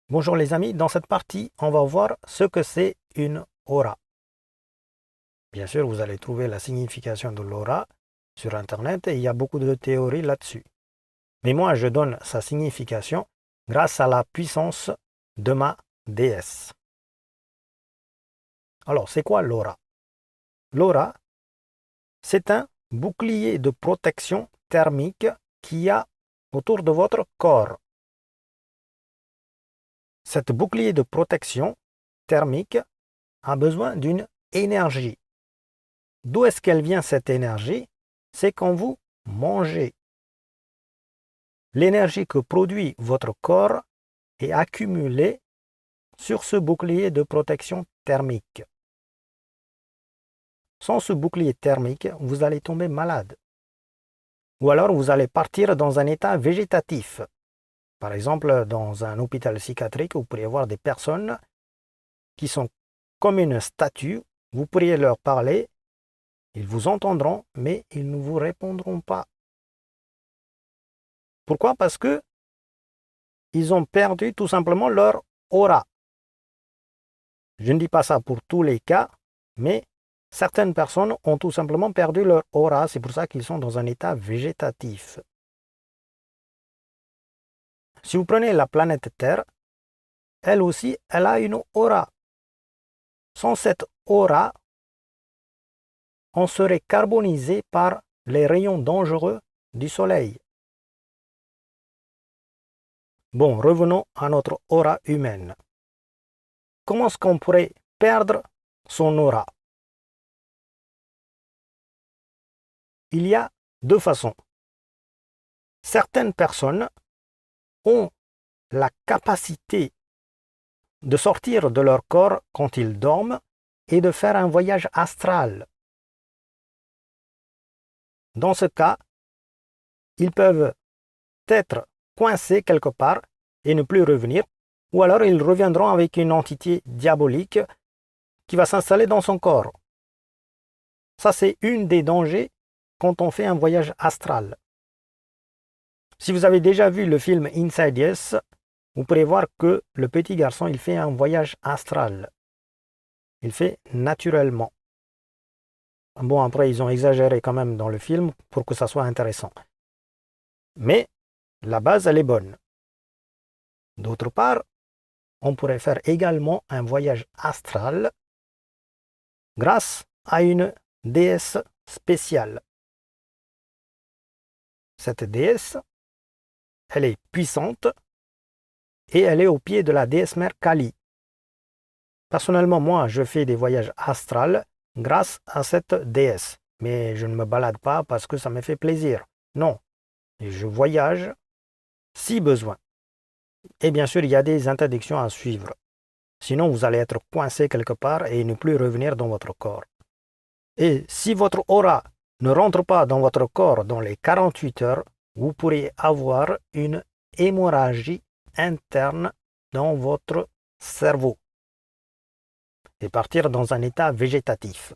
Bonjour les amis, dans cette partie, on va voir ce que c'est une aura. Bien sûr, vous allez trouver la signification de l'aura sur Internet et il y a beaucoup de théories là-dessus. Mais moi, je donne sa signification grâce à la puissance de ma déesse. Alors, c'est quoi l'aura? L'aura, c'est un bouclier de protection thermique qu'il y a autour de votre corps. Cette bouclier de protection thermique a besoin d'une énergie. D'où est-ce qu'elle vient cette énergie? C'est quand vous mangez. L'énergie que produit votre corps est accumulée sur ce bouclier de protection thermique. Sans ce bouclier thermique, vous allez tomber malade. Ou alors vous allez partir dans un état végétatif. Par exemple, dans un hôpital psychiatrique, vous pourriez voir des personnes qui sont comme une statue. Vous pourriez leur parler, ils vous entendront, mais ils ne vous répondront pas. Pourquoi? Parce que ils ont perdu tout simplement leur aura. Je ne dis pas ça pour tous les cas, mais certaines personnes ont tout simplement perdu leur aura. C'est pour ça qu'ils sont dans un état végétatif. Si vous prenez la planète Terre, elle aussi, elle a une aura. Sans cette aura, on serait carbonisé par les rayons dangereux du Soleil. Bon, revenons à notre aura humaine. Comment est-ce qu'on pourrait perdre son aura? Il y a deux façons. Certaines personnes ont la capacité de sortir de leur corps quand ils dorment et de faire un voyage astral. Dans ce cas, ils peuvent être coincés quelque part et ne plus revenir, ou alors ils reviendront avec une entité diabolique qui va s'installer dans son corps. Ça, c'est une des dangers quand on fait un voyage astral. Si vous avez déjà vu le film Insidious, vous pourrez voir que le petit garçon, il fait un voyage astral. Il fait naturellement. Bon, après, ils ont exagéré quand même dans le film pour que ça soit intéressant. Mais la base, elle est bonne. D'autre part, on pourrait faire également un voyage astral grâce à une déesse spéciale. Cette déesse, elle est puissante et elle est au pied de la déesse mère Kali. Personnellement, moi, je fais des voyages astrales grâce à cette déesse. Mais je ne me balade pas parce que ça me fait plaisir. Non, je voyage si besoin. Et bien sûr, il y a des interdictions à suivre. Sinon, vous allez être coincé quelque part et ne plus revenir dans votre corps. Et si votre aura ne rentre pas dans votre corps dans les 48 heures, vous pourriez avoir une hémorragie interne dans votre cerveau et partir dans un état végétatif.